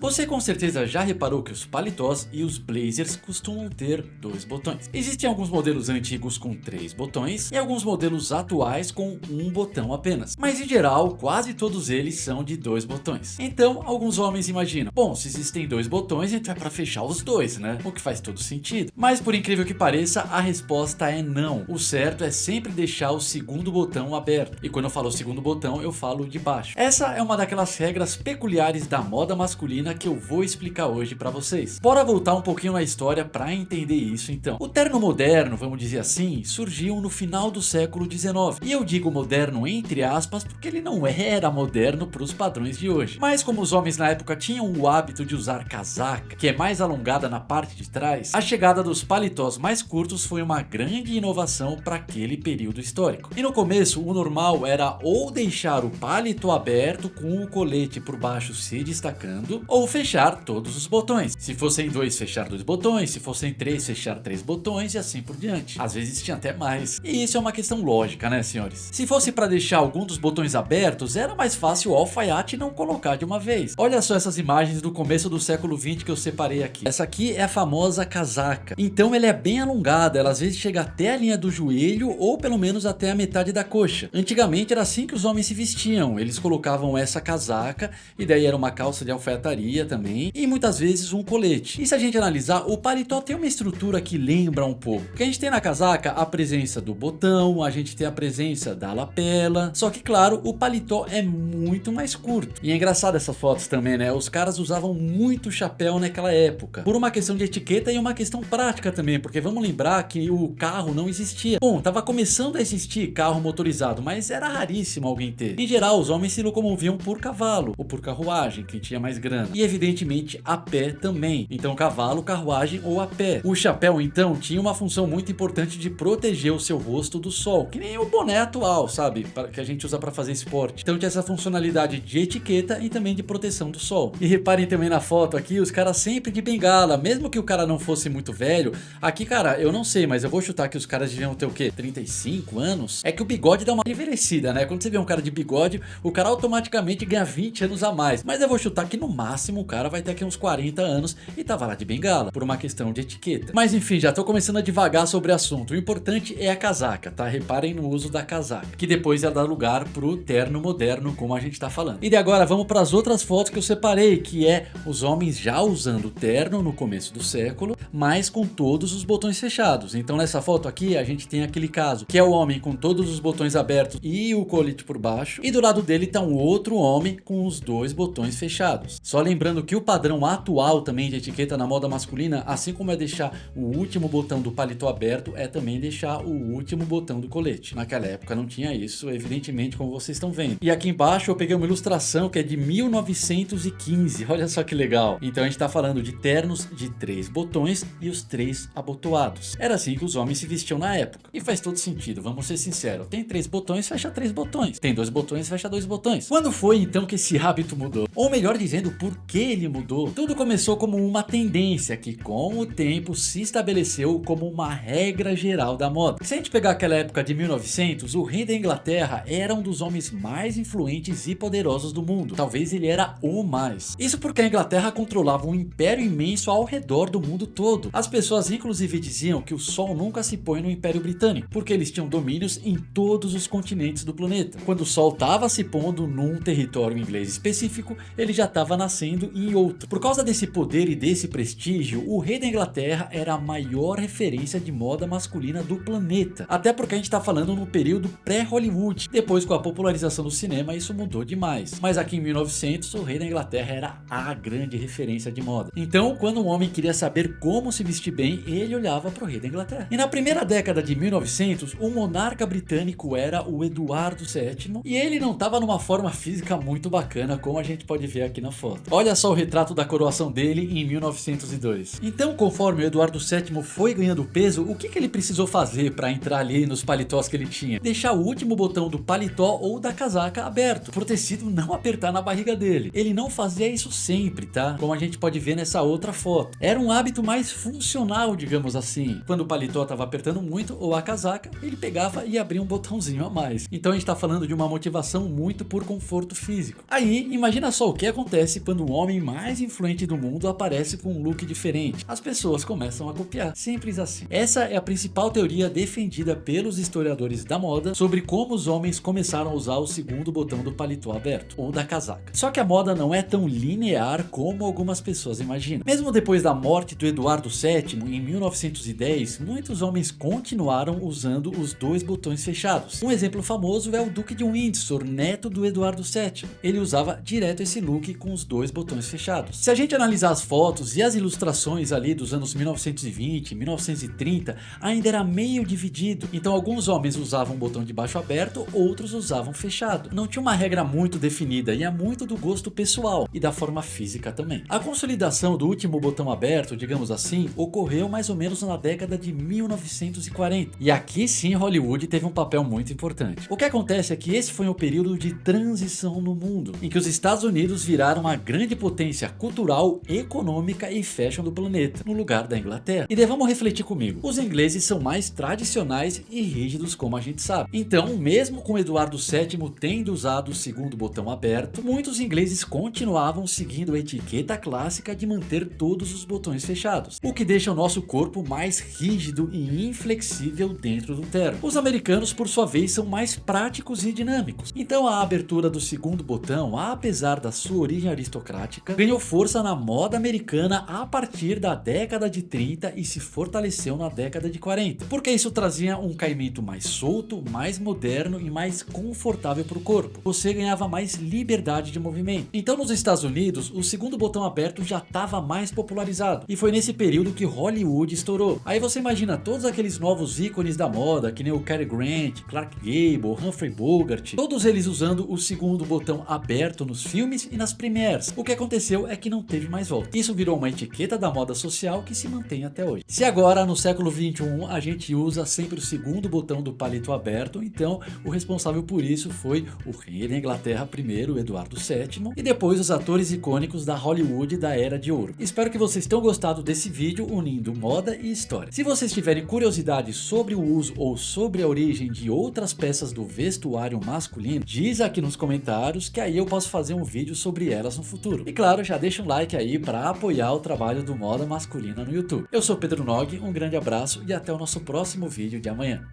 Você com certeza já reparou que os paletós e os blazers costumam ter 2 botões. Existem alguns modelos antigos com 3 botões e alguns modelos atuais com 1 botão apenas. Mas em geral, quase todos eles são de 2 botões. Então, alguns homens imaginam, bom, se existem 2 botões, então é para fechar os dois, né? O que faz todo sentido. Mas por incrível que pareça, a resposta é não. O certo é sempre deixar o segundo botão aberto. E quando eu falo segundo botão, eu falo de baixo. Essa é uma daquelas regras peculiares da moda masculina que eu vou explicar hoje para vocês. Bora voltar um pouquinho na história para entender isso então. O terno moderno, vamos dizer assim, surgiu no final do século XIX. E eu digo moderno entre aspas porque ele não era moderno para os padrões de hoje. Mas como os homens na época tinham o hábito de usar casaca, que é mais alongada na parte de trás, a chegada dos paletós mais curtos foi uma grande inovação para aquele período histórico. E no começo o normal era ou deixar o paletó aberto com o colete por baixo se destacando, ou fechar todos os botões. Se fossem 2, fechar 2 botões, se fossem 3, fechar 3 botões e assim por diante. Às vezes tinha até mais. E isso é uma questão lógica, né, senhores? Se fosse para deixar algum dos botões abertos, era mais fácil o alfaiate não colocar de uma vez. Olha só essas imagens do começo do século XX que eu separei aqui. Essa aqui é a famosa casaca. Então ela é bem alongada, ela às vezes chega até a linha do joelho ou pelo menos até a metade da coxa. Antigamente era assim que os homens se vestiam. Eles colocavam essa casaca e daí era uma calça de alfaiataria também e muitas vezes um colete. E se a gente analisar, o paletó tem uma estrutura que lembra um pouco. Porque a gente tem na casaca a presença do botão, a gente tem a presença da lapela, só que claro, o paletó é muito mais curto. E é engraçado essas fotos também, né? Os caras usavam muito chapéu naquela época, por uma questão de etiqueta e uma questão prática também, porque vamos lembrar que o carro não existia. Bom, tava começando a existir carro motorizado, mas era raríssimo alguém ter. Em geral, os homens se locomoviam por cavalo ou por carruagem, quem tinha mais grana. E evidentemente a pé também. Então cavalo, carruagem ou a pé. O chapéu então tinha uma função muito importante de proteger o seu rosto do sol, que nem o boné atual, sabe? Que a gente usa para fazer esporte. Então tinha essa funcionalidade de etiqueta e também de proteção do sol. E reparem também na foto aqui, os caras sempre de bengala, mesmo que o cara não fosse muito velho. Aqui, cara, eu não sei, mas eu vou chutar que os caras deviam ter o quê? 35 anos? É que o bigode dá uma envelhecida, né? Quando você vê um cara de bigode, o cara automaticamente ganha 20 anos a mais. Mas eu vou chutar que no máximo o cara vai ter aqui uns 40 anos e tava lá de bengala, por uma questão de etiqueta. Mas enfim, já tô começando a divagar sobre o assunto. O importante é a casaca, tá? Reparem no uso da casaca, que depois ia dar lugar pro terno moderno, como a gente tá falando. E de agora vamos para as outras fotos que eu separei, que é os homens já usando o terno no começo do século, mas com todos os botões fechados. Então nessa foto aqui a gente tem aquele caso, que é o homem com todos os botões abertos e o colete por baixo, e do lado dele tá um outro homem com os 2 botões fechados. Só lembrando que o padrão atual também de etiqueta na moda masculina, assim como é deixar o último botão do paletó aberto, é também deixar o último botão do colete. Naquela época não tinha isso, evidentemente, como vocês estão vendo. E aqui embaixo eu peguei uma ilustração que é de 1915, olha só que legal. Então a gente tá falando de ternos de 3 botões e os 3 abotoados. Era assim que os homens se vestiam na época. E faz todo sentido, vamos ser sinceros. Tem 3 botões, fecha 3 botões. Tem 2 botões, fecha 2 botões. Quando foi então que esse hábito mudou? Ou melhor dizendo, por que ele mudou? Tudo começou como uma tendência que com o tempo se estabeleceu como uma regra geral da moda. Se a gente pegar aquela época de 1900, o rei da Inglaterra era um dos homens mais influentes e poderosos do mundo. Talvez ele era o mais. Isso porque a Inglaterra controlava um império imenso ao redor do mundo todo. As pessoas inclusive diziam que o sol nunca se põe no Império Britânico, porque eles tinham domínios em todos os continentes do planeta. Quando o sol estava se pondo num território inglês específico, ele já estava nascendo em outro. Por causa desse poder e desse prestígio, o rei da Inglaterra era a maior referência de moda masculina do planeta. Até porque a gente está falando no período pré-Hollywood. Depois, com a popularização do cinema, isso mudou demais. Mas aqui em 1900, o rei da Inglaterra era a grande referência de moda. Então, quando um homem queria saber como se vestir bem, ele olhava para o rei da Inglaterra. E na primeira década de 1900, o monarca britânico era o Eduardo VII, e ele não estava numa forma física muito bacana, como a gente pode ver aqui na foto. Olha só o retrato da coroação dele em 1902. Então, conforme o Eduardo VII foi ganhando peso, o que ele precisou fazer para entrar ali nos paletós que ele tinha? Deixar o último botão do paletó ou da casaca aberto, pro tecido não apertar na barriga dele. Ele não fazia isso sempre, tá? Como a gente pode ver nessa outra foto. Era um hábito mais funcional, digamos assim. Quando o paletó estava apertando muito, ou a casaca, ele pegava e abria um botãozinho a mais. Então a gente tá falando de uma motivação muito por conforto físico. Aí, imagina só o que acontece quando o homem mais influente do mundo aparece com um look diferente, as pessoas começam a copiar, simples assim. Essa é a principal teoria defendida pelos historiadores da moda sobre como os homens começaram a usar o segundo botão do paletó aberto, ou da casaca. Só que a moda não é tão linear como algumas pessoas imaginam. Mesmo depois da morte do Eduardo VII, em 1910, muitos homens continuaram usando os dois botões fechados. Um exemplo famoso é o Duque de Windsor, neto do Eduardo VII. Ele usava direto esse look com os dois botões fechados. Se a gente analisar as fotos e as ilustrações ali dos anos 1920, 1930, ainda era meio dividido. Então alguns homens usavam o botão de baixo aberto, outros usavam fechado. Não tinha uma regra muito definida e é muito do gosto pessoal e da forma física também. A consolidação do último botão aberto, digamos assim, ocorreu mais ou menos na década de 1940. E aqui sim Hollywood teve um papel muito importante. O que acontece é que esse foi um período de transição no mundo, em que os Estados Unidos viraram a grande potência cultural, econômica e fashion do planeta, no lugar da Inglaterra. E daí vamos refletir comigo, os ingleses são mais tradicionais e rígidos como a gente sabe. Então, mesmo com Eduardo VII tendo usado o segundo botão aberto, muitos ingleses continuavam seguindo a etiqueta clássica de manter todos os botões fechados, o que deixa o nosso corpo mais rígido e inflexível dentro do terno. Os americanos, por sua vez, são mais práticos e dinâmicos. Então a abertura do segundo botão, apesar da sua origem aristocrática, ganhou força na moda americana a partir da década de 30 e se fortaleceu na década de 40, porque isso trazia um caimento mais solto, mais moderno e mais confortável para o corpo. Você ganhava mais liberdade de movimento. Então nos Estados Unidos, o segundo botão aberto já estava mais popularizado, e foi nesse período que Hollywood estourou. Aí você imagina todos aqueles novos ícones da moda, que nem o Cary Grant, Clark Gable, Humphrey Bogart, todos eles usando o segundo botão aberto nos filmes e nas premieres. O que aconteceu é que não teve mais volta. Isso virou uma etiqueta da moda social que se mantém até hoje. Se agora no século 21 a gente usa sempre o segundo botão do paletó aberto, então o responsável por isso foi o rei da Inglaterra primeiro, Eduardo VII, e depois os atores icônicos da Hollywood da Era de Ouro. Espero que vocês tenham gostado desse vídeo unindo moda e história. Se vocês tiverem curiosidade sobre o uso ou sobre a origem de outras peças do vestuário masculino, diz aqui nos comentários que aí eu posso fazer um vídeo sobre elas no futuro. E claro, já deixa um like aí para apoiar o trabalho do Moda Masculina no YouTube. Eu sou Pedro Nog, um grande abraço e até o nosso próximo vídeo de amanhã.